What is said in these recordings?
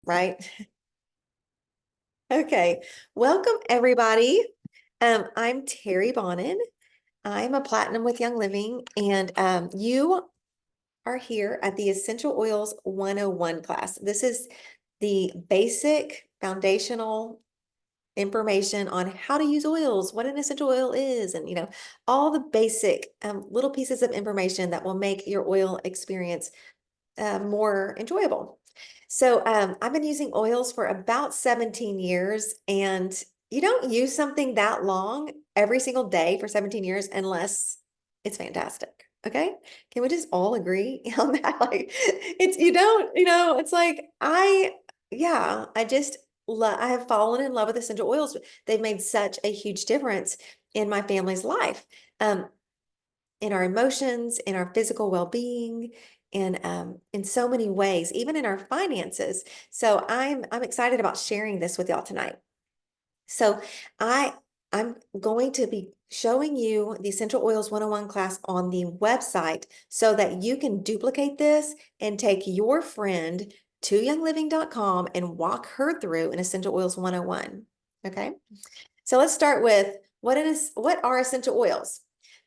right? Okay, welcome everybody. I'm Terry Bonin. I'm a Platinum with Young Living, and you are here at the Essential Oils 101 class. This is the basic foundational information on how to use oils, what an essential oil is, and all the basic little pieces of information that will make your oil experience more enjoyable. So I've been using oils for about 17 years, and you don't use something that long every single day for 17 years unless it's fantastic. Okay. Can we just all agree on that? Like it's, you don't, it's like yeah, I have fallen in love with essential oils. They've made such a huge difference in my family's life. Um, in our emotions, in our physical well-being, and in so many ways, even in our finances. So I'm excited about sharing this with y'all tonight. So I I'm going to be showing you the Essential Oils 101 class on the website so that you can duplicate this and take your friend to youngliving.com and walk her through an Essential Oils 101. Okay. So let's start with what are essential oils?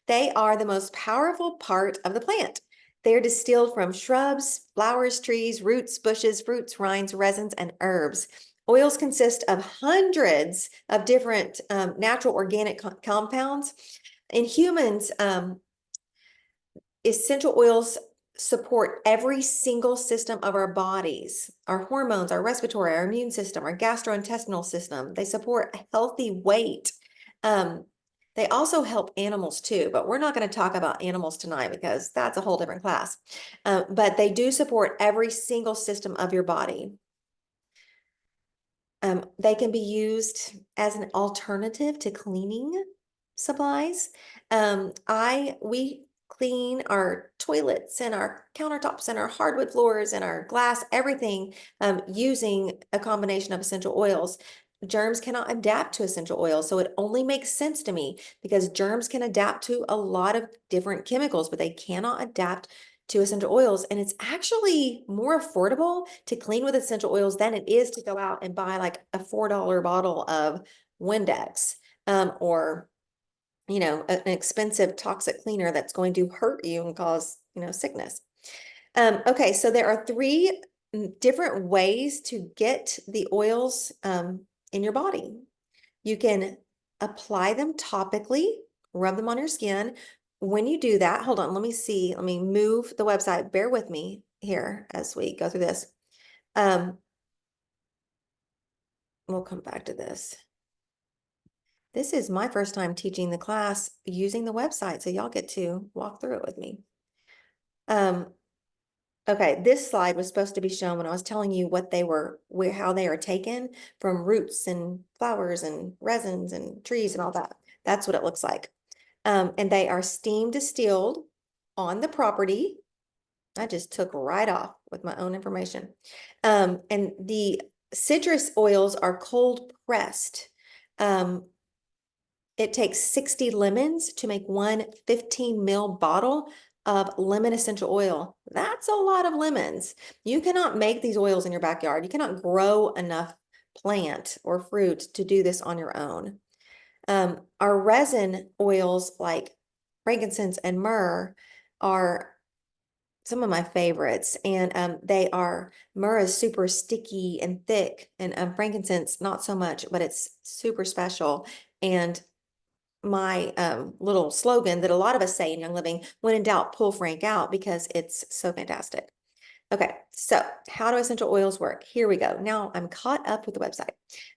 They are the most powerful part of the plant. They are distilled from shrubs, flowers, trees, roots, bushes, fruits, rinds, resins, and herbs. Oils consist of hundreds of different natural organic compounds. In humans, essential oils support every single system of our bodies, our hormones, our respiratory, our immune system, our gastrointestinal system. They support a healthy weight. Um, they also help animals too, but we're not going to talk about animals tonight because that's a whole different class. But they do support every single system of your body. They can be used as an alternative to cleaning supplies. We clean our toilets and our countertops and our hardwood floors and our glass, everything using a combination of essential oils. Germs cannot adapt to essential oils, so it only makes sense to me because germs can adapt to a lot of different chemicals, but they cannot adapt to essential oils. And it's actually more affordable to clean with essential oils than it is to go out and buy like a $4 bottle of Windex or an expensive toxic cleaner that's going to hurt you and cause sickness. Okay, so there are three different ways to get the oils in your body. You can apply them topically, rub them on your skin. When you do that, hold on, let me move the website. Bear with me here as we go through this. We'll come back to this. This is my first time teaching the class using the website, so y'all get to walk through it with me. Okay, this slide was supposed to be shown when I was telling you how they are taken from roots and flowers and resins and trees and all that. That's what it looks like. And they are steam distilled on the property. I just took right off with my own information. And the citrus oils are cold pressed. It takes 60 lemons to make one 15 ml bottle of lemon essential oil. That's a lot of lemons. You cannot make these oils in your backyard. You cannot grow enough plant or fruit to do this on your own. Our resin oils like frankincense and myrrh are some of my favorites, and myrrh is super sticky and thick, and frankincense not so much, but it's super special. And my little slogan that a lot of us say in Young Living, when in doubt, pull Frank out, because it's so fantastic. Okay, so how do essential oils work? Here we go. Now I'm caught up with the website.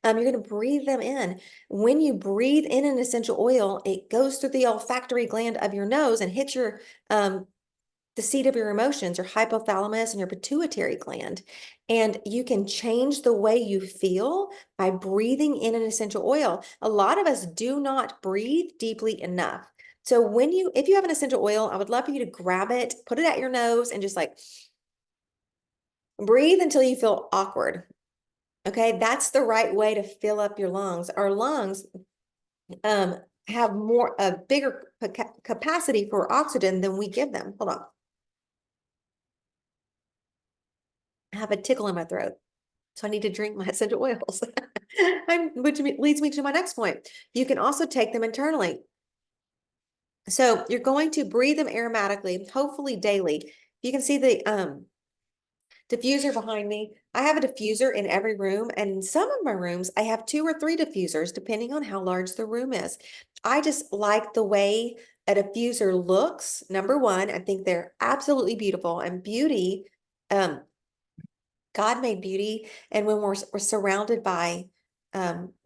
You're going to breathe them in. When you breathe in an essential oil, it goes through the olfactory gland of your nose and hits the seat of your emotions, your hypothalamus and your pituitary gland. And you can change the way you feel by breathing in an essential oil. A lot of us do not breathe deeply enough. So if you have an essential oil, I would love for you to grab it, put it at your nose, and just like breathe until you feel awkward. Okay, that's the right way to fill up your lungs. Our lungs have a bigger capacity for oxygen than we give them. Hold on. I have a tickle in my throat. So I need to drink my essential oils, which leads me to my next point. You can also take them internally. So you're going to breathe them aromatically, hopefully daily. You can see the diffuser behind me. I have a diffuser in every room, and in some of my rooms, I have 2 or 3 diffusers, depending on how large the room is. I just like the way a diffuser looks. Number one, I think they're absolutely beautiful, and beauty, God made beauty, and when we're surrounded by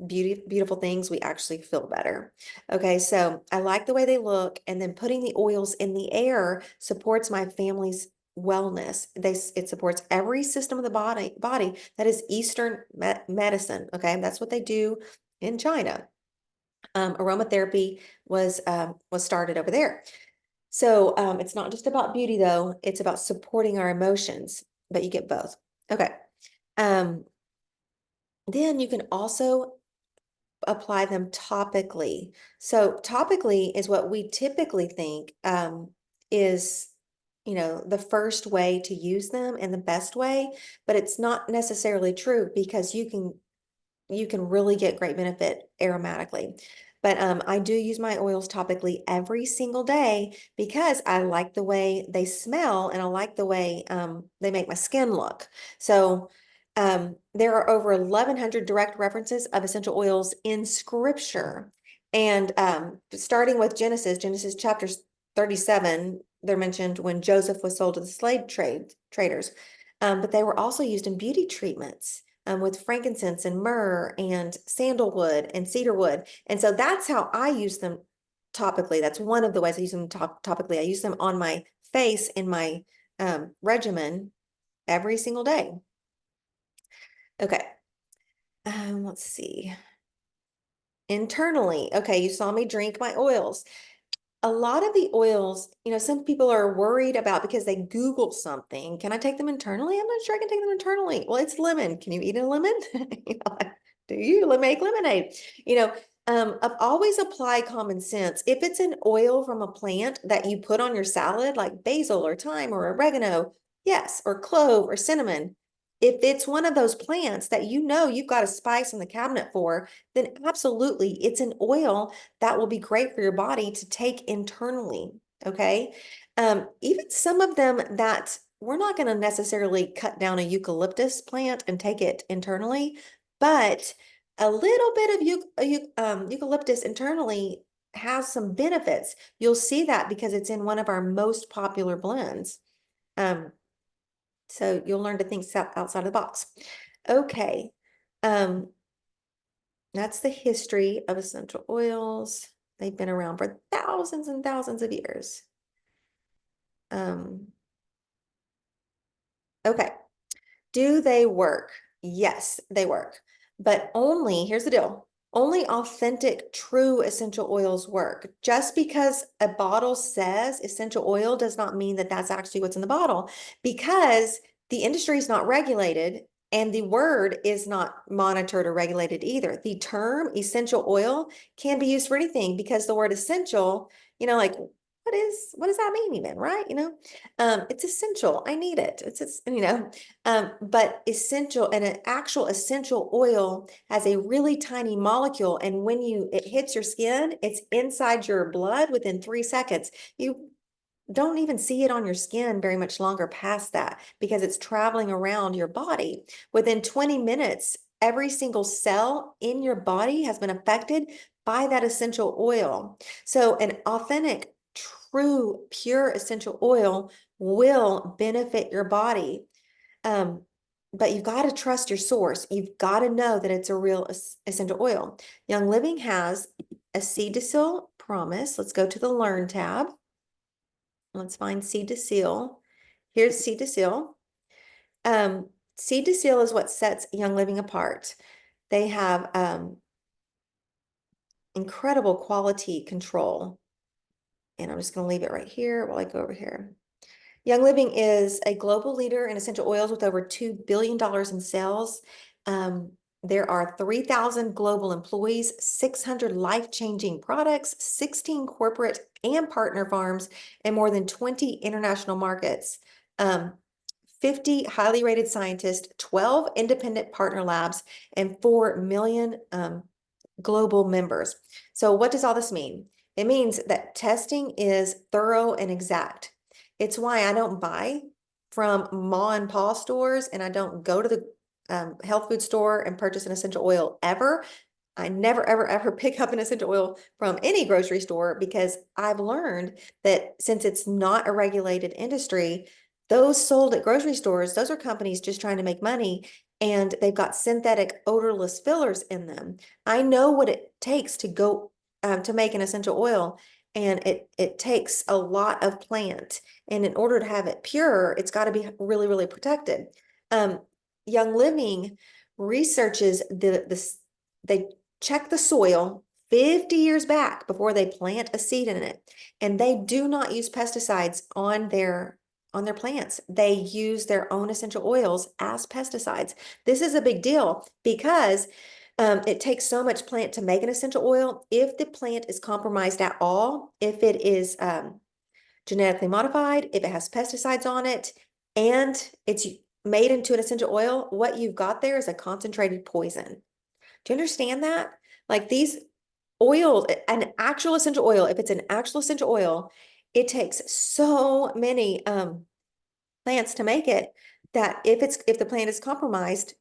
beautiful things, we actually feel better. Okay, so I like the way they look, and then putting the oils in the air supports my family's wellness. It supports every system of the body that is Eastern medicine. Okay, that's what they do in China. Aromatherapy was started over there. So it's not just about beauty though, it's about supporting our emotions, but you get both. Okay. Um, then you can also apply them topically. So topically is what we typically think is, the first way to use them and the best way, but it's not necessarily true because you can really get great benefit aromatically. But I do use my oils topically every single day because I like the way they smell and I like the way they make my skin look. So there are over 1,100 direct references of essential oils in scripture. And starting with Genesis chapter 37, they're mentioned when Joseph was sold to the slave traders. But they were also used in beauty treatments with frankincense and myrrh and sandalwood and cedarwood. And so that's how I use them topically. That's one of the ways I use them topically. I use them on my face in my regimen every single day. Okay. Let's see. Internally, okay, you saw me drink my oils. A lot of the oils, some people are worried about because they Google something. Can I take them internally? I'm not sure I can take them internally. Well, it's lemon. Can you eat a lemon? Do you make lemonade? Always apply common sense. If it's an oil from a plant that you put on your salad, like basil or thyme or oregano, yes, or clove or cinnamon. If it's one of those plants that you've got a spice in the cabinet for, then absolutely, it's an oil that will be great for your body to take internally. Okay. Even some of them that we're not going to necessarily cut down a eucalyptus plant and take it internally, but a little bit of eucalyptus internally has some benefits. You'll see that because it's in one of our most popular blends. So you'll learn to think outside of the box. Okay. That's the history of essential oils. They've been around for thousands and thousands of years. Okay. Do they work? Yes, they work. But here's the deal, only authentic, true essential oils work. Just because a bottle says essential oil does not mean that that's actually what's in the bottle, because the industry is not regulated and the word is not monitored or regulated either. The term essential oil can be used for anything because the word essential, like what does that mean even, right? It's essential. I need it. But essential and an actual essential oil has a really tiny molecule. And when it hits your skin, it's inside your blood within 3 seconds. You don't even see it on your skin very much longer past that because it's traveling around your body. Within 20 minutes, every single cell in your body has been affected by that essential oil. So an authentic, true, pure essential oil will benefit your body. But you've got to trust your source. You've got to know that it's a real essential oil. Young Living has a seed to seal promise. Let's go to the Learn tab. Let's find seed to seal. Here's seed to seal. Seed to seal is what sets Young Living apart. They have incredible quality control. And I'm just going to leave it right here while I go over here. Young Living is a global leader in essential oils with over $2 billion in sales. There are 3,000 global employees, 600 life-changing products, 16 corporate and partner farms, and more than 20 international markets. 50 highly rated scientists, 12 independent partner labs, and 4 million global members. So what does all this mean? It means that testing is thorough and exact. It's why I don't buy from ma and pa stores, and I don't go to the health food store and purchase an essential oil ever. I never, ever, ever pick up an essential oil from any grocery store because I've learned that since it's not a regulated industry, those sold at grocery stores, those are companies just trying to make money, and they've got synthetic odorless fillers in them. I know what it takes to go to make an essential oil, and it takes a lot of plant. And in order to have it pure, it's got to be really, really protected. Young Living researches they check the soil 50 years back before they plant a seed in it, and they do not use pesticides on their plants. They use their own essential oils as pesticides. This is a big deal because it takes so much plant to make an essential oil. If the plant is compromised at all, if it is genetically modified, if it has pesticides on it, and it's made into an essential oil, what you've got there is a concentrated poison. Do you understand that? Like these oils, an actual essential oil, if it's an actual essential oil, it takes so many plants to make it that if the plant is compromised,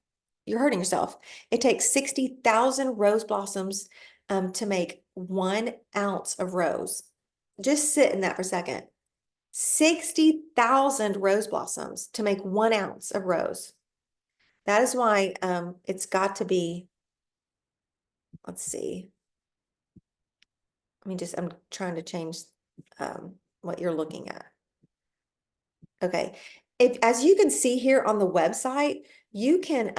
you're hurting yourself. It takes 60,000 rose blossoms to make 1 ounce of rose. Just sit in that for a second. 60,000 rose blossoms to make 1 ounce of rose. That is why it's got to be, let's see. I'm trying to change what you're looking at. Okay. As you can see here on the website, you can,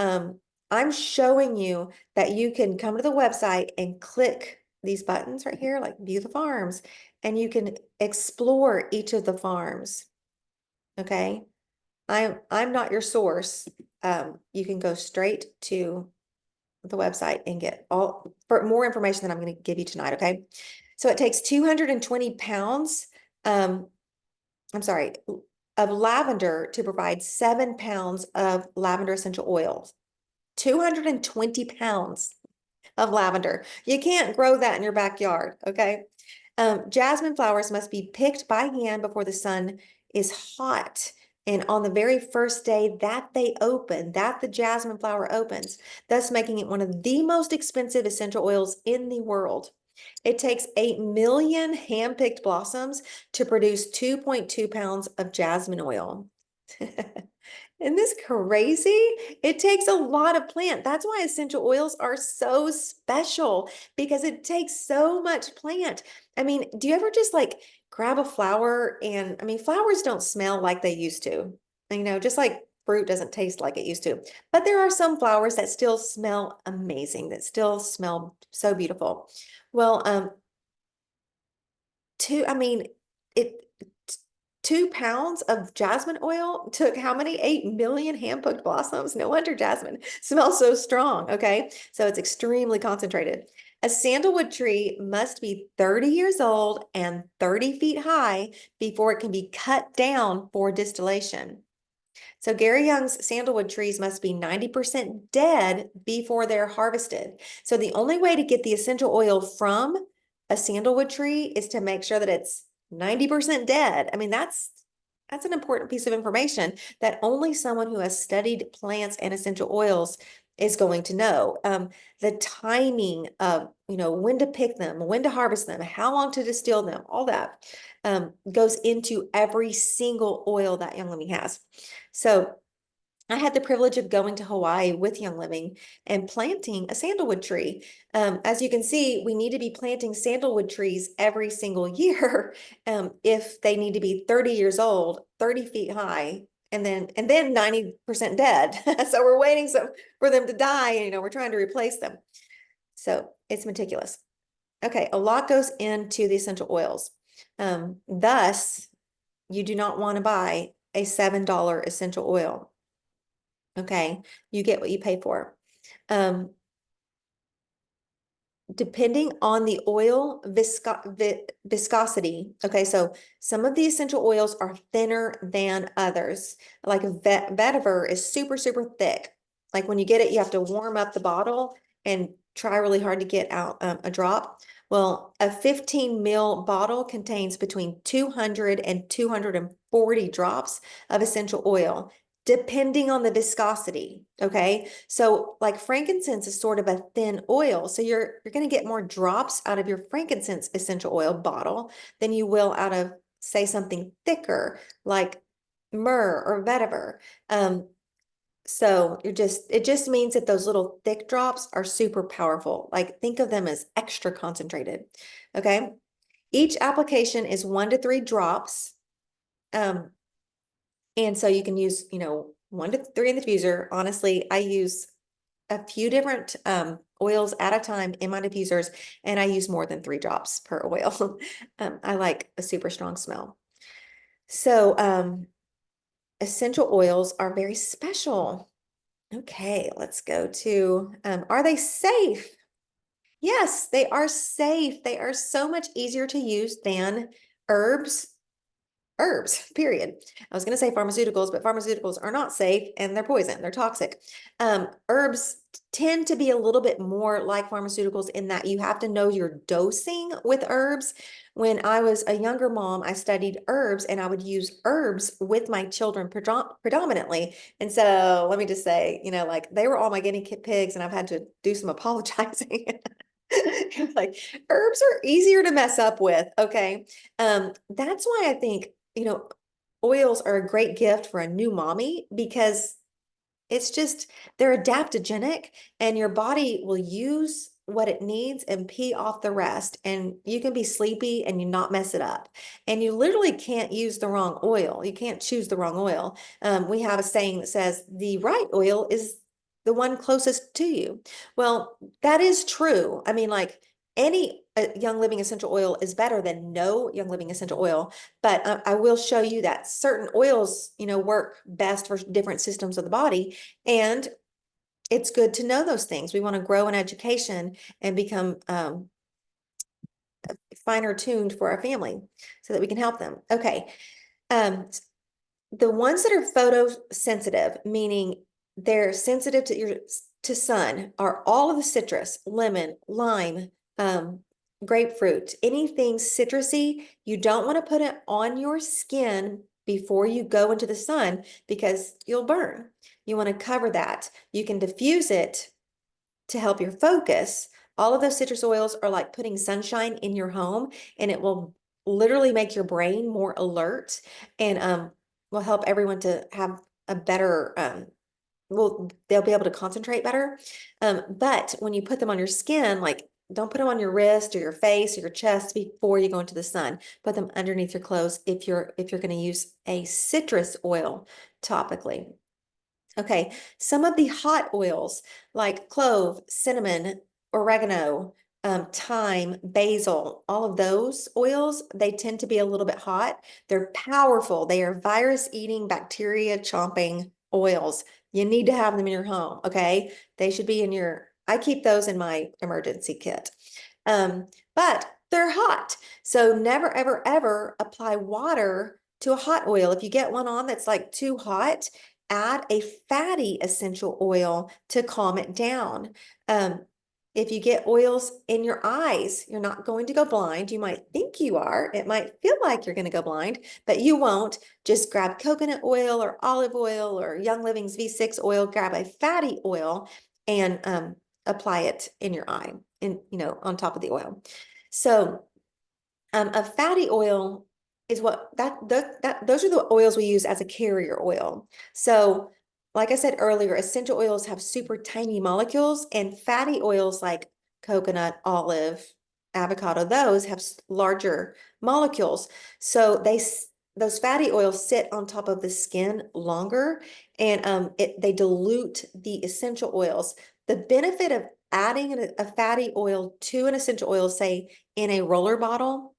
I'm showing you that you can come to the website and click these buttons right here, like view the farms, and you can explore each of the farms. Okay. I'm not your source. You can go straight to the website and get for more information than I'm going to give you tonight. Okay. So it takes 220 pounds, I'm sorry, of lavender to provide 7 pounds of lavender essential oils. 220 pounds of lavender. You can't grow that in your backyard. Okay. Jasmine flowers must be picked by hand before the sun is hot. And on the very first day that they open, that the jasmine flower opens, thus making it one of the most expensive essential oils in the world. It takes 8 million hand-picked blossoms to produce 2.2 pounds of jasmine oil. Isn't this crazy? It takes a lot of plant. That's why essential oils are so special, because it takes so much plant. I mean, do you ever just like grab a flower and, I mean, flowers don't smell like they used to, just like fruit doesn't taste like it used to. But there are some flowers that still smell amazing, that still smell so beautiful. Well, I mean, it 2 pounds of jasmine oil took how many? 8 million hand-picked blossoms. No wonder jasmine smells so strong. Okay, so it's extremely concentrated. A sandalwood tree must be 30 years old and 30 feet high before it can be cut down for distillation. So Gary Young's sandalwood trees must be 90% dead before they're harvested. So the only way to get the essential oil from a sandalwood tree is to make sure that it's 90% dead. I mean, that's an important piece of information that only someone who has studied plants and essential oils is going to know. The timing of, when to pick them, when to harvest them, how long to distill them, all that goes into every single oil that Young Living has. So I had the privilege of going to Hawaii with Young Living and planting a sandalwood tree. As you can see, we need to be planting sandalwood trees every single year if they need to be 30 years old, 30 feet high, and then 90% dead. So we're waiting for them to die, and we're trying to replace them. So it's meticulous. Okay, a lot goes into the essential oils. Thus, you do not want to buy a $7 essential oil. Okay, you get what you pay for. depending on the oil viscosity. Okay, so some of the essential oils are thinner than others. Like vetiver is super, super thick. Like when you get it, you have to warm up the bottle and try really hard to get out a drop. Well, a 15 ml bottle contains between 200 and 240 drops of essential oil, depending on the viscosity. Okay. So like frankincense is sort of a thin oil. So you're going to get more drops out of your frankincense essential oil bottle than you will out of, say, something thicker like myrrh or vetiver. So it just means that those little thick drops are super powerful. Like think of them as extra concentrated. Okay. Each application is 1 to 3 drops. Um, and so you can use, 1 to 3 in the diffuser. Honestly, I use a few different oils at a time in my diffusers, and I use more than 3 drops per oil. I like a super strong smell. So essential oils are very special. Okay, let's go to, are they safe? Yes, they are safe. They are so much easier to use than herbs period. I was going to say pharmaceuticals, but pharmaceuticals are not safe and they're poison. They're toxic. Herbs tend to be a little bit more like pharmaceuticals in that you have to know your dosing with herbs. When I was a younger mom, I studied herbs and I would use herbs with my children predominantly. And so let me just say, like they were all my guinea pigs and I've had to do some apologizing. Like herbs are easier to mess up with. Okay. That's why I think oils are a great gift for a new mommy because it's just, they're adaptogenic and your body will use what it needs and pee off the rest. And you can be sleepy and you not mess it up. And you literally can't use the wrong oil. You can't choose the wrong oil. We have a saying that says the right oil is the one closest to you. Well, that is true. I mean, like any Young Living essential oil is better than no Young Living essential oil. But I will show you that certain oils, work best for different systems of the body. And it's good to know those things. We want to grow in education and become finer tuned for our family so that we can help them. Okay. The ones that are photosensitive, meaning they're sensitive to sun, are all of the citrus, lemon, lime, grapefruit, anything citrusy. You don't want to put it on your skin before you go into the sun because you'll burn. You want to cover that. You can diffuse it to help your focus. All of those citrus oils are like putting sunshine in your home, and it will literally make your brain more alert and will help everyone to have a better well, they'll be able to concentrate better. But when you put them on your skin, like don't put them on your wrist or your face or your chest before you go into the sun. Put them underneath your clothes if you're going to use a citrus oil topically. Okay, some of the hot oils like clove, cinnamon, oregano, thyme, basil, all of those oils, they tend to be a little bit hot. They're powerful. They are virus-eating, bacteria-chomping oils. You need to have them in your home, okay? They should be in I keep those in my emergency kit. But they're hot. So never, ever, ever apply water to a hot oil. If you get one on that's like too hot, add a fatty essential oil to calm it down. If you get oils in your eyes, you're not going to go blind. You might think you are. It might feel like you're going to go blind, but you won't. Just grab coconut oil or olive oil or Young Living's V6 oil, grab a fatty oil and apply it in your eye and, on top of the oil. So a fatty oil is those are the oils we use as a carrier oil. So like I said earlier, essential oils have super tiny molecules, and fatty oils like coconut, olive, avocado, those have larger molecules. So those fatty oils sit on top of the skin longer, and they dilute the essential oils. The benefit of adding a fatty oil to an essential oil, say in a roller bottle,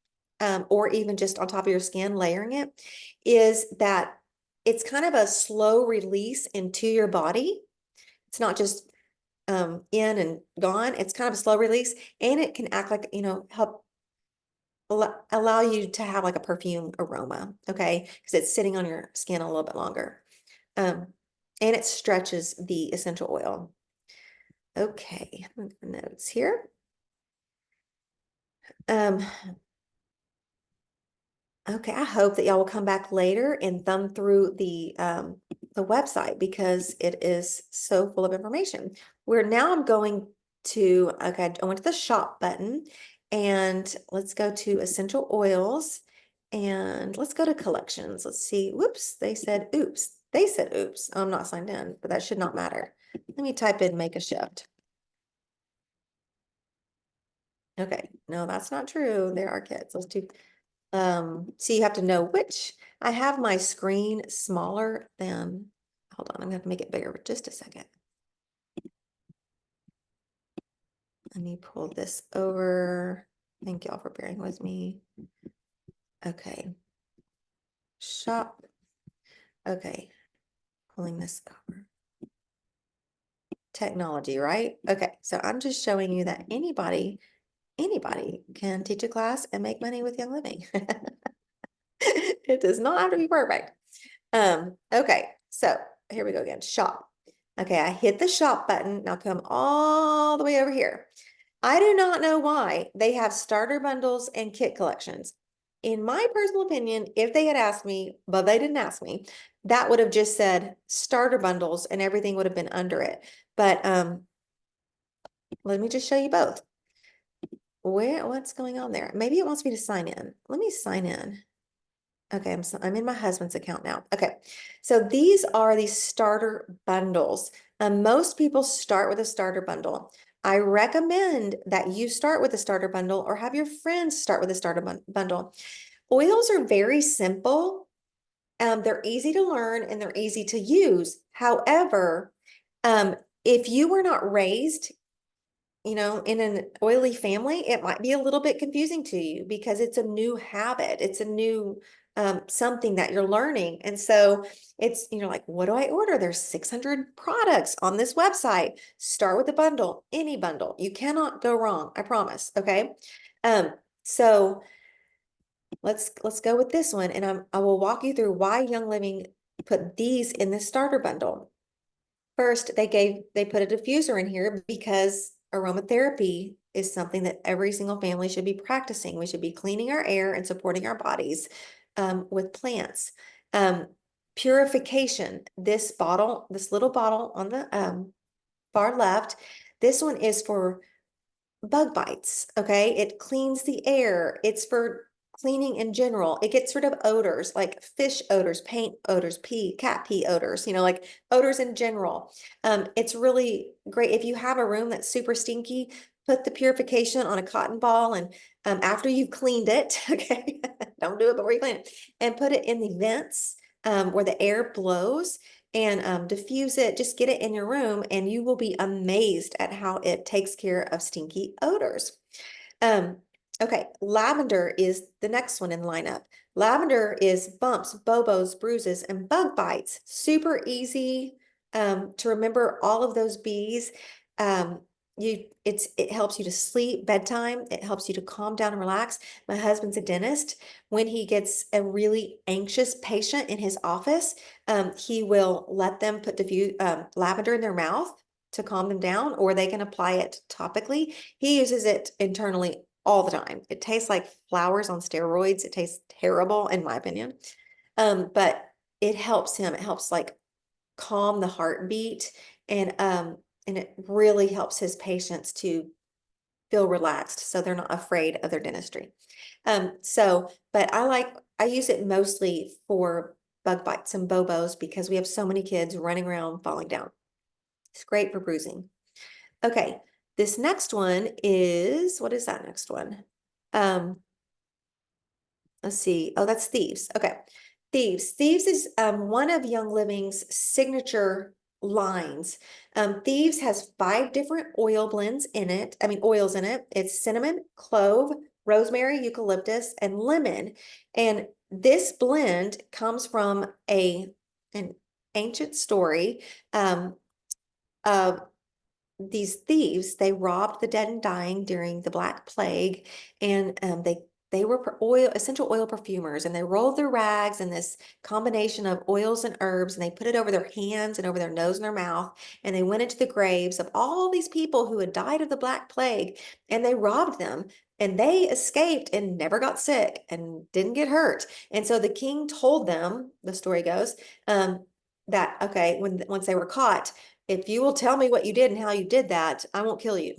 or even just on top of your skin, layering it, is that it's kind of a slow release into your body. It's not just in and gone. It's kind of a slow release, and it can act like, help allow you to have like a perfume aroma, okay? Because it's sitting on your skin a little bit longer. Um, and it stretches the essential oil. Okay, notes here. Um, okay, I hope that y'all will come back later and thumb through the website because it is so full of information. Where now I'm going to, okay, I went to the shop button and let's go to essential oils and let's go to collections. Let's see. Whoops, they said oops. They said oops. I'm not signed in, but that should not matter. Let me type in make a shift. Okay, no, that's not true. There are kids. Let's do, so you have to know which. I have my screen smaller than, hold on, I'm gonna have to make it bigger for just a second. Let me pull this over. Thank y'all for bearing with me. Okay. Shop. Okay. Pulling this over. Technology, right? Okay. So I'm just showing you that anybody can teach a class and make money with Young Living. It does not have to be perfect. Okay. So here we go again. Shop. Okay. I hit the shop button. Now come all the way over here. I do not know why they have starter bundles and kit collections. In my personal opinion, if they had asked me, but they didn't ask me, that would have just said starter bundles and everything would have been under it. But let me just show you both. What's going on there? Maybe it wants me to sign in. Let me sign in. Okay, I'm in my husband's account now. Okay, so these are the starter bundles. Most people start with a starter bundle. I recommend that you start with a starter bundle or have your friends start with a starter bundle. Oils are very simple. They're easy to learn and they're easy to use. However, um, if you were not raised in an oily family, it might be a little bit confusing to you because it's a new habit. It's a new something that you're learning. And so it's, like, what do I order? There's 600 products on this website. Start with a bundle, any bundle. You cannot go wrong. I promise. Okay. So let's go with this one. And I will walk you through why Young Living put these in the starter bundle. First, they put a diffuser in here because aromatherapy is something that every single family should be practicing. We should be cleaning our air and supporting our bodies with plants. Purification, this little bottle on the far left, this one is for bug bites, okay? It cleans the air. It's for cleaning in general. It gets rid of odors like fish odors, paint odors, cat pee odors, like odors in general. It's really great. If you have a room that's super stinky, put the purification on a cotton ball and after you've cleaned it, okay, don't do it before you clean it, and put it in the vents where the air blows and diffuse it. Just get it in your room and you will be amazed at how it takes care of stinky odors. Okay, lavender is the next one in the lineup. Lavender is bumps, bobos, bruises, and bug bites. Super easy to remember all of those bees. It helps you to sleep, bedtime. It helps you to calm down and relax. My husband's a dentist. When he gets a really anxious patient in his office, he will let them put lavender in their mouth to calm them down, or they can apply it topically. He uses it internally all the time. It tastes like flowers on steroids. It tastes terrible, in my opinion. But it helps him. It helps like calm the heartbeat and it really helps his patients to feel relaxed so they're not afraid of their dentistry. But I use it mostly for bug bites and bobos because we have so many kids running around falling down. It's great for bruising. Okay, this next one is, what is that next one? Let's see. Oh, that's Thieves. Okay. Thieves. Thieves is one of Young Living's signature lines. Thieves has 5 different oils in it. It's cinnamon, clove, rosemary, eucalyptus, and lemon. And this blend comes from an ancient story of these thieves, they robbed the dead and dying during the Black Plague, and they were essential oil perfumers, and they rolled their rags in this combination of oils and herbs, and they put it over their hands and over their nose and their mouth, and they went into the graves of all these people who had died of the Black Plague, and they robbed them. And they escaped and never got sick and didn't get hurt. And so the king told them, the story goes, that, okay, once they were caught, if you will tell me what you did and how you did that, I won't kill you.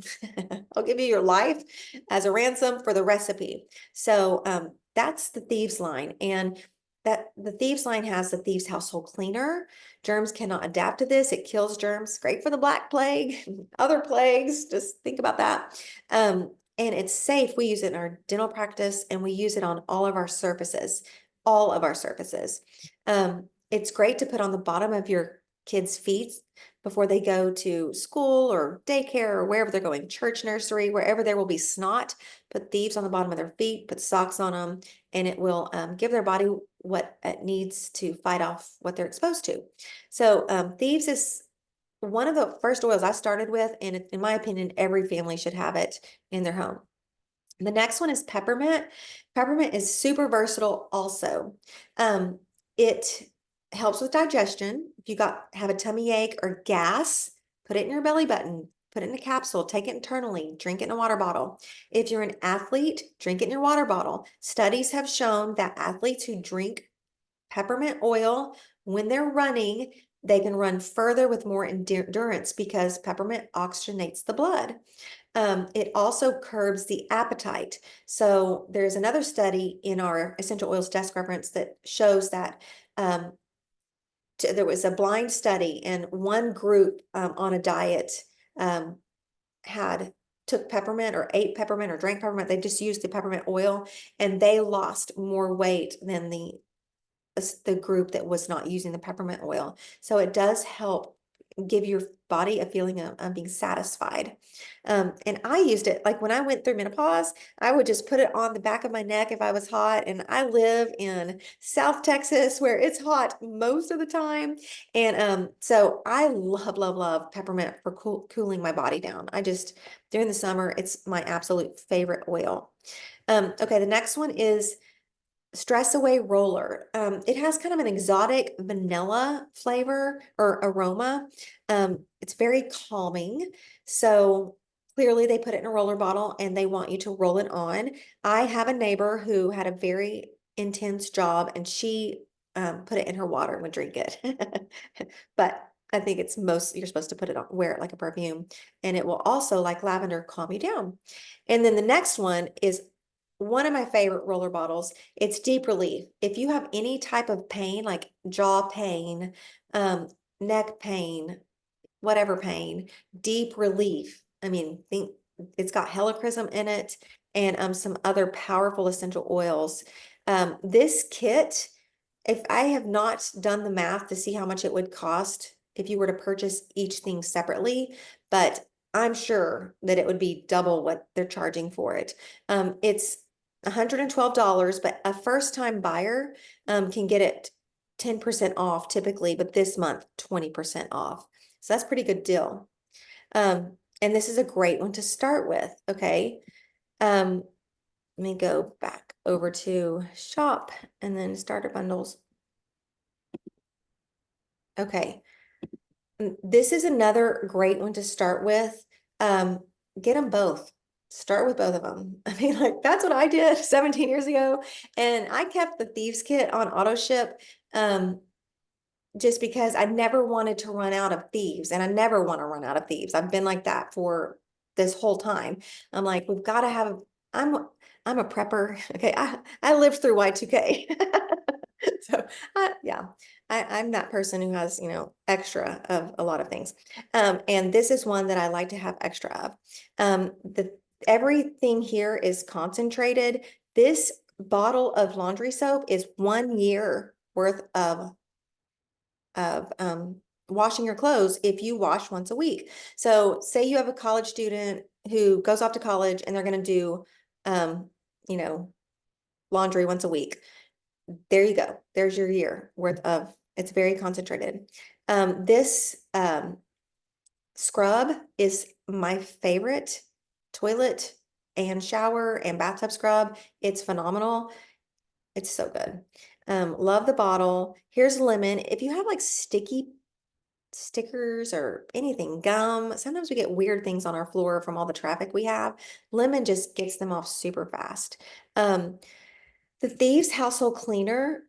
I'll give you your life as a ransom for the recipe. So that's the thieves line. And that the thieves line has the thieves household cleaner. Germs cannot adapt to this. It kills germs. Great for the Black Plague, other plagues. Just think about that. And it's safe. We use it in our dental practice, and we use it on all of our surfaces, all of our surfaces. It's great to put on the bottom of your kids' feet before they go to school or daycare or wherever they're going, church, nursery, wherever there will be snot. Put thieves on the bottom of their feet, put socks on them, and it will give their body what it needs to fight off what they're exposed to. So thieves is one of the first oils I started with, and in my opinion, every family should have it in their home. The next one is peppermint. Peppermint is super versatile also. It helps with digestion. If you have a tummy ache or gas, put it in your belly button, put it in a capsule, take it internally, drink it in a water bottle. If you're an athlete, drink it in your water bottle. Studies have shown that athletes who drink peppermint oil when they're running, they can run further with more endurance because peppermint oxygenates the blood. It also curbs the appetite. So there's another study in our essential oils desk reference that shows that there was a blind study, and one group on a diet took peppermint or ate peppermint or drank peppermint. They just used the peppermint oil, and they lost more weight than the group that was not using the peppermint oil. So it does help give your body a feeling of being satisfied. And I used it, like when I went through menopause, I would just put it on the back of my neck if I was hot. And I live in South Texas where it's hot most of the time. And so I love peppermint for cooling my body down. During the summer, it's my absolute favorite oil. Okay, the next one is Stress Away Roller. It has kind of an exotic vanilla flavor or aroma. It's very calming. So clearly they put it in a roller bottle and they want you to roll it on. I have a neighbor who had a very intense job, and she put it in her water and would drink it. But I think you're supposed to put it on, wear it like a perfume, and it will also, like lavender, calm you down. And then the next one is one of my favorite roller bottles. It's Deep Relief. If you have any type of pain, like jaw pain, neck pain, whatever pain, Deep Relief. I mean, think it's got helichrysum in it and some other powerful essential oils. This kit, if I have not done the math to see how much it would cost if you were to purchase each thing separately, but I'm sure that it would be double what they're charging for it. It's $112, but a first-time buyer can get it 10% off typically, but this month 20% off. So that's a pretty good deal. And this is a great one to start with. Okay. Let me go back over to shop and then starter bundles. Okay. This is another great one to start with. Get them both. Start with both of them. I mean, like that's what I did 17 years ago. And I kept the Thieves Kit on auto ship just because I never wanted to run out of thieves, and I never want to run out of thieves. I've been like that for this whole time. I'm like, we've got to have, I'm a prepper. Okay. I lived through Y2K. So yeah, I'm that person who has, extra of a lot of things. And this is one that I like to have extra of. Everything here is concentrated. This bottle of laundry soap is 1 year worth of washing your clothes if you wash once a week. So say you have a college student who goes off to college and they're going to do, you know, laundry once a week. There you go. There's your year worth of, it's very concentrated. This scrub is my favorite toilet and shower and bathtub scrub. It's phenomenal. It's so good. Love the bottle. Here's lemon. If you have like sticky stickers or anything, gum, sometimes we get weird things on our floor from all the traffic we have. Lemon just gets them off super fast. The Thieves Household Cleaner.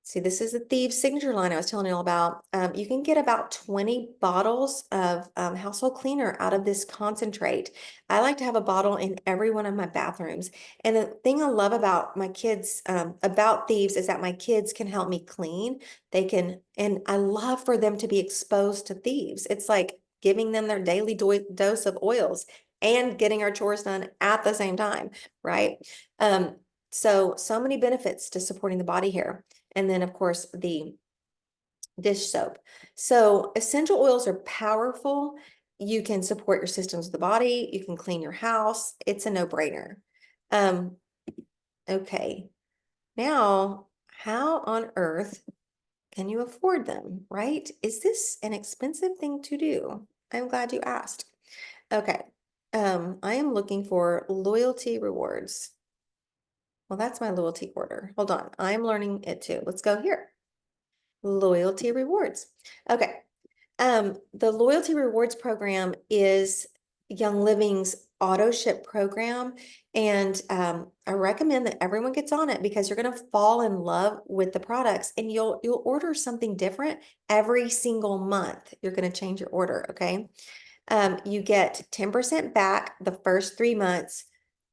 See, this is the Thieves signature line I was telling you all about. You can get about 20 bottles of household cleaner out of this concentrate. I like to have a bottle in every one of my bathrooms. And the thing I love about my kids, about Thieves, is that my kids can help me clean. They can, and I love for them to be exposed to Thieves. It's like giving them their daily dose of oils and getting our chores done at the same time, right? So many benefits to supporting the body here. And then, of course, the dish soap. So essential oils are powerful. You can support your systems of the body. You can clean your house. It's a no-brainer. Okay. Now, how on earth can you afford them, right? Is this an expensive thing to do? I'm glad you asked. Okay. I am looking for loyalty rewards. Well, that's my loyalty order. Hold on. I'm learning it too. Let's go here. Loyalty rewards. Okay. The loyalty rewards program is Young Living's auto ship program. And I recommend that everyone gets on it because you're going to fall in love with the products and you'll order something different every single month. You're going to change your order. Okay. You get 10% back the first 3 months.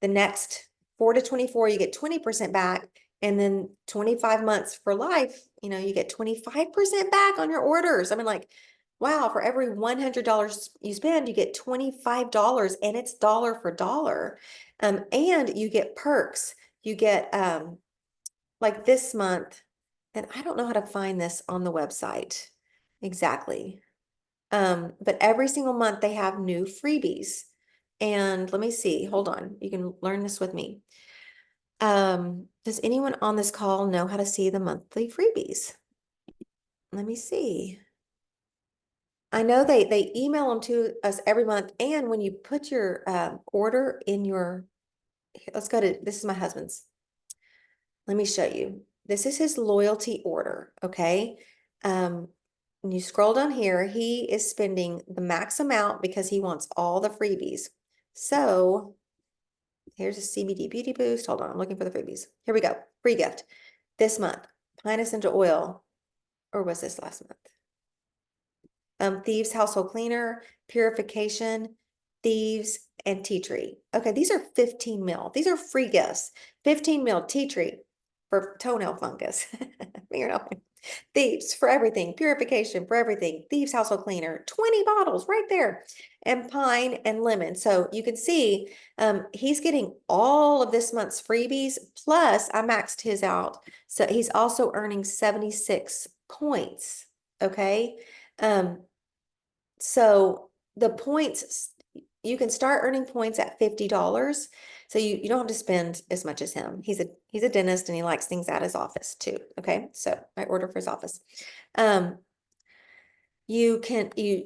The next 4 to 24, you get 20% back. And then 25 months for life, you get 25% back on your orders. I mean, like, wow, for every $100 you spend, you get $25 and it's dollar for dollar. And you get perks. You get, like this month, and I don't know how to find this on the website exactly. But every single month they have new freebies. And let me see, hold on, you can learn this with me. Does anyone on this call know how to see the monthly freebies? Let me see. I know they email them to us every month. And when you put your order in your, let's go to, this is my husband's. Let me show you. This is his loyalty order, okay? When you scroll down here, he is spending the max amount because he wants all the freebies. So here's a CBD Beauty Boost. Hold on, I'm looking for the freebies. Here we go. Free gift this month. Pine Essential Oil, or was this last month? Thieves Household Cleaner, Purification, Thieves, and Tea Tree. Okay, these are 15 mil. These are free gifts. 15 mil tea tree for toenail fungus. Fingernail. Thieves for everything, Purification for everything, Thieves Household Cleaner, 20 bottles right there, and Pine and Lemon. So you can see he's getting all of this month's freebies, plus I maxed his out. So he's also earning 76 points, okay? So the points, you can start earning points at $50. So you don't have to spend as much as him. He's a dentist and he likes things at his office too. Okay. So I order for his office. You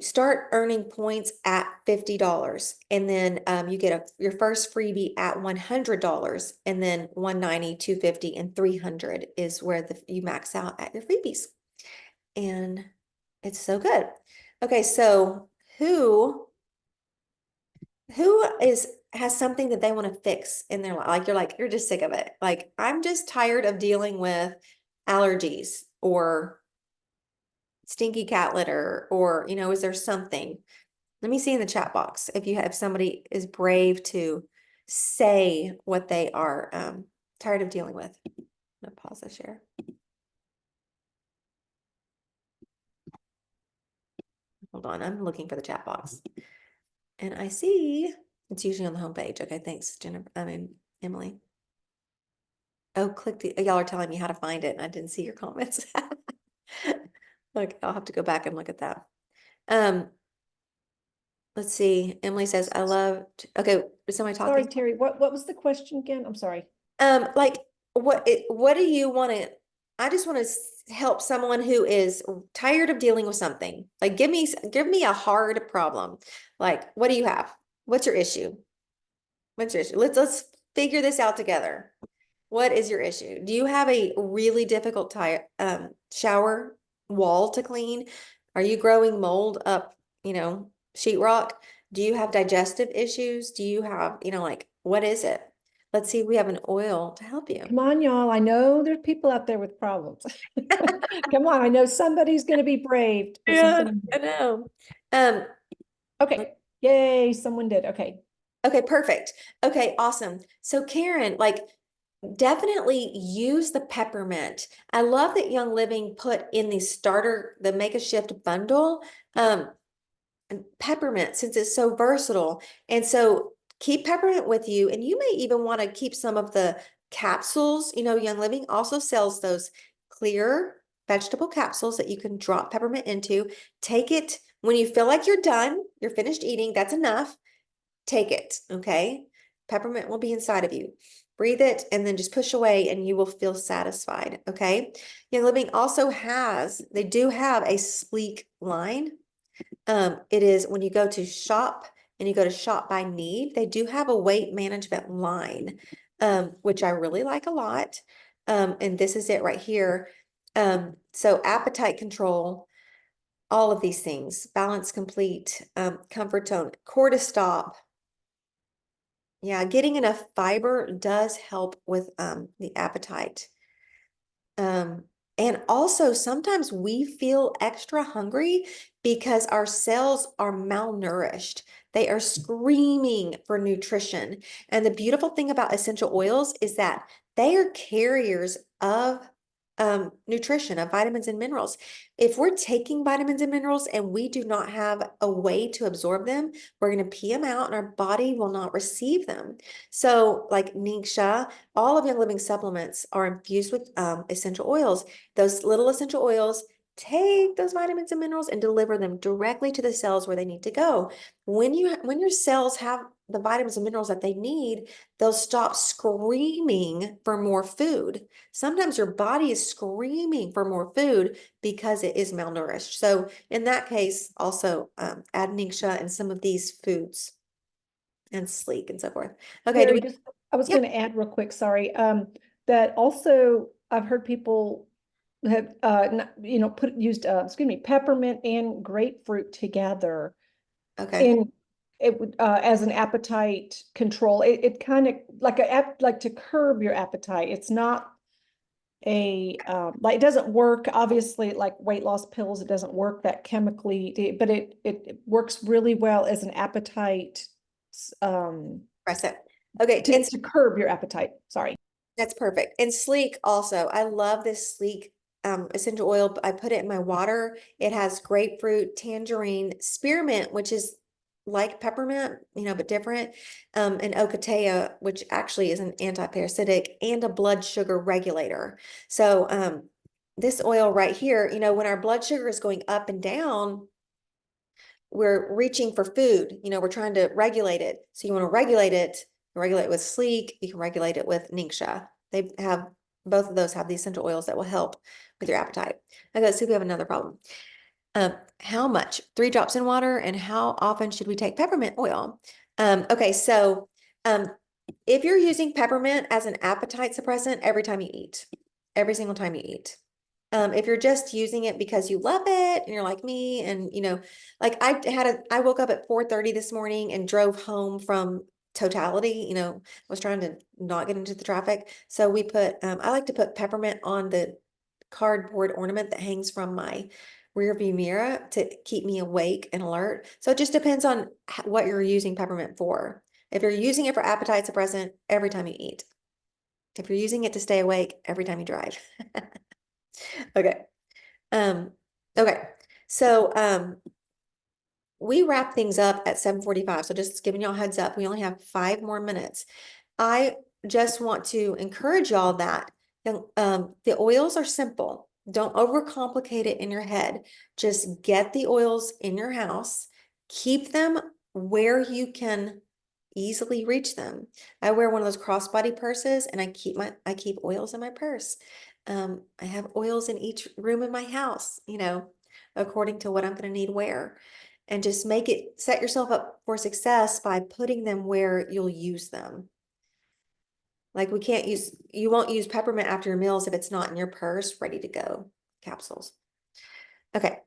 start earning points at $50 and then you get your first freebie at $100 and then 190, 250, and 300 is where you max out at your freebies. And it's so good. Okay, so who has something that they want to fix in their life? Like you're just sick of it. Like, I'm just tired of dealing with allergies or stinky cat litter, or is there something? Let me see in the chat box if somebody is brave to say what they are tired of dealing with. I'm gonna pause the share. Hold on, I'm looking for the chat box. And I see it's usually on the homepage. Okay, thanks, Jennifer. Emily. Oh, y'all are telling me how to find it, and I didn't see your comments. Okay, I'll have to go back and look at that. Let's see. Emily says, I love, okay, is somebody talking? Sorry, Terry, what was the question again? I'm sorry. Like, what do you want to, I just want to help someone who is tired of dealing with something. Like give me a hard problem. Like, what do you have? What's your issue? What's your issue? Let's figure this out together. What is your issue? Do you have a really difficult shower wall to clean? Are you growing mold up, sheetrock? Do you have digestive issues? Do you have, like, what is it? Let's see if we have an oil to help you. Come on, y'all. I know there's people out there with problems. Come on. I know somebody's going to be brave to put Yeah, something in I here. know. Um, Okay. Yay. Someone did. Okay. okay, perfect. Okay, awesome. So Karen, like, definitely use the peppermint. I love that Young Living put in the Make a Shift bundle, and peppermint since it's so versatile. And so keep peppermint with you. And you may even want to keep some of the capsules. Young Living also sells those clear vegetable capsules that you can drop peppermint into. Take it when you feel like you're done, you're finished eating, that's enough. Take it, okay? Peppermint will be inside of you. Breathe it and then just push away and you will feel satisfied, okay? Young Living also they do have a sleek line. It is when you go to shop and you go to shop by need, they do have a weight management line, which I really like a lot. And this is it right here. So appetite control, all of these things, balance complete, comfort tone, cortisol. Yeah, getting enough fiber does help with the appetite. And also sometimes we feel extra hungry because our cells are malnourished. They are screaming for nutrition. And the beautiful thing about essential oils is that they are carriers of nutrition, of vitamins and minerals. If we're taking vitamins and minerals and we do not have a way to absorb them, we're going to pee them out and our body will not receive them. So like Ningxia, all of Young Living supplements are infused with essential oils. Those little essential oils take those vitamins and minerals and deliver them directly to the cells where they need to go. When your cells have the vitamins and minerals that they need, they'll stop screaming for more food. Sometimes your body is screaming for more food because it is malnourished. So in that case, also add Ningxia and some of these foods and sleek and so forth. Okay, Terry, I was yeah, going to add real quick, sorry, that also I've heard people have, excuse me, peppermint and grapefruit together okay. in it would as an appetite control. It kind of like to curb your appetite. It's not like it doesn't work obviously like weight loss pills. It doesn't work that chemically, but it works really well as an appetite Press it. Okay, and to curb your appetite. Sorry. that's perfect. And sleek also. I love this sleek essential oil. I put it in my water. It has grapefruit, tangerine, spearmint, which is like peppermint, but different, and ocotea, which actually is an antiparasitic and a blood sugar regulator. So this oil right here, when our blood sugar is going up and down, we're reaching for food, we're trying to regulate it. So you want to regulate it with sleek, you can regulate it with Ningxia. Both of those have the essential oils that will help with your appetite. Okay, let's see if we have another problem. How much? 3 drops in water, and how often should we take peppermint oil? Okay, so if you're using peppermint as an appetite suppressant every time you eat, every single time you eat. If you're just using it because you love it and you're like me and like I woke up at 4:30 this morning and drove home from Totality, was trying to not get into the traffic. So I like to put peppermint on the cardboard ornament that hangs from my rear view mirror to keep me awake and alert. So it just depends on what you're using peppermint for. If you're using it for appetite suppressant, every time you eat. If you're using it to stay awake, every time you drive. Okay. Um, okay. So we wrap things up at 7:45. So just giving y'all a heads up, we only have 5 more minutes. I just want to encourage y'all that the oils are simple. Don't overcomplicate it in your head. Just get the oils in your house, keep them where you can easily reach them. I wear one of those crossbody purses and I keep oils in my purse. I have oils in each room in my house, according to what I'm going to need where. And just set yourself up for success by putting them where you'll use them. Like you won't use peppermint after your meals if it's not in your purse, ready to go, capsules. Okay.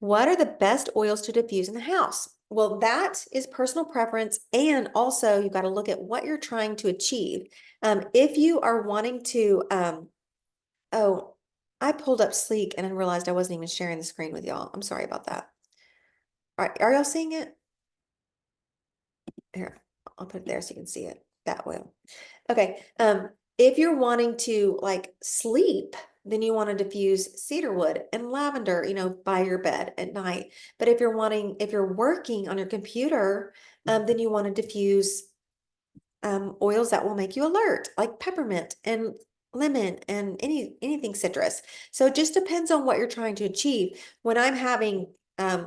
What are the best oils to diffuse in the house? Well, that is personal preference. And also you've got to look at what you're trying to achieve. If you are wanting to, oh, I pulled up Sleek and I realized I wasn't even sharing the screen with y'all. I'm sorry about that. All right, are y'all seeing it? Here, I'll put it there so you can see it that way. Okay, if you're wanting to like sleep, then you want to diffuse cedarwood and lavender, by your bed at night. But if you're working on your computer, then you want to diffuse oils that will make you alert, like peppermint and lemon and anything citrus. So it just depends on what you're trying to achieve. When I'm having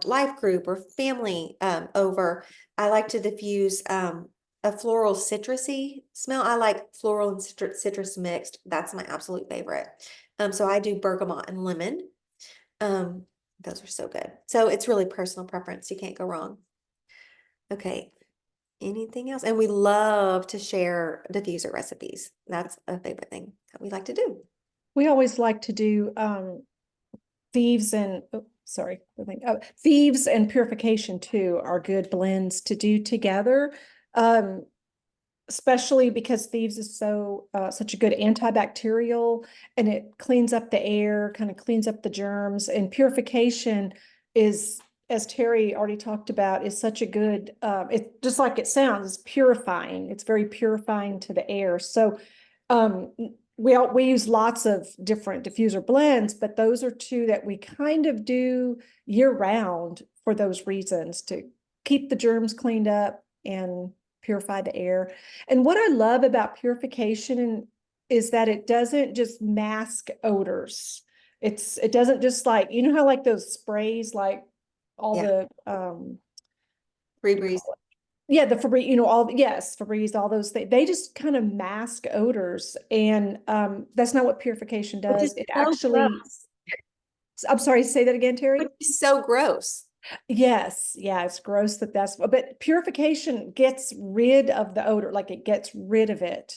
life group or family over, I like to diffuse a floral citrusy smell. I like floral and citrus mixed. That's my absolute favorite. So I do bergamot and lemon. Those are so good. So it's really personal preference. You can't go wrong. Okay. Anything else? And we love to share diffuser recipes. That's a favorite thing that we like to do. We always like to do thieves and thieves and purification too are good blends to do together. Especially because thieves is such a good antibacterial, and it cleans up the air, kind of cleans up the germs, and purification is, as Terry already talked about, is such a good, it just like it sounds, it's purifying. It's very purifying to the air. So we use lots of different diffuser blends, but those are two that we kind of do year round for those reasons, to keep the germs cleaned up and purify the air. And what I love about purification is that it doesn't just mask odors. It doesn't just like, how like those sprays, like all Yeah. the Febreze. yeah, the Febreze, yes, Febreze, all those things, they just kind of mask odors. And that's not what purification Which is does. It so actually, gross. I'm sorry, say that again, Terry. Which is so gross. Yes, yeah, it's gross but purification gets rid of the odor, like it gets rid of it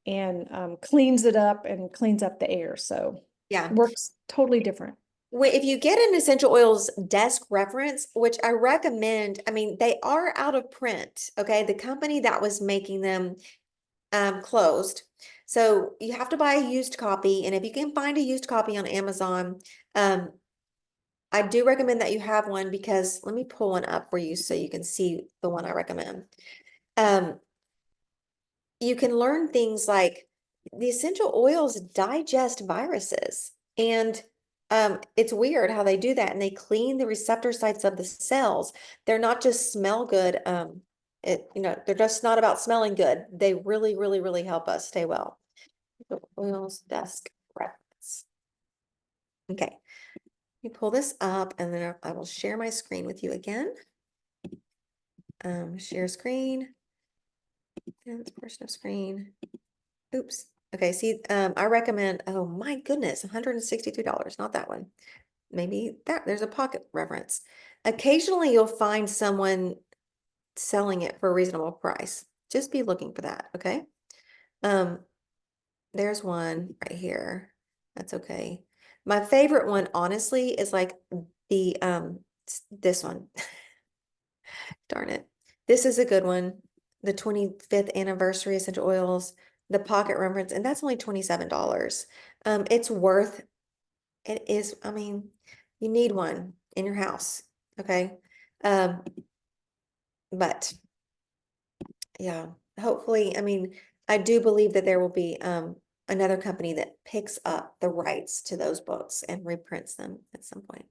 and cleans it up and cleans up the air. So Yeah. works totally different. If you get an essential oils desk reference, which I recommend, I mean, they are out of print. Okay. The company that was making them closed. So you have to buy a used copy. And if you can find a used copy on Amazon, I do recommend that you have one, because let me pull one up for you so you can see the one I recommend. You can learn things like the essential oils digest viruses. And it's weird how they do that. And they clean the receptor sites of the cells. They're not just smell good. They're just not about smelling good. They really, really, really help us stay well. The oils desk reference. Okay. Let me pull this up and then I will share my screen with you again. Share screen. And portion of screen. Oops. Okay, see, I recommend, oh my goodness, $163, not that one. Maybe there's a pocket reference. Occasionally you'll find someone selling it for a reasonable price. Just be looking for that, okay? There's one right here. That's okay. My favorite one, honestly, is like this one. Darn it. This is a good one. The 25th anniversary essential oils, the pocket reference, and that's only $27. It's worth it is, I mean, you need one in your house, okay? But yeah, hopefully, I mean, I do believe that there will be another company that picks up the rights to those books and reprints them at some point.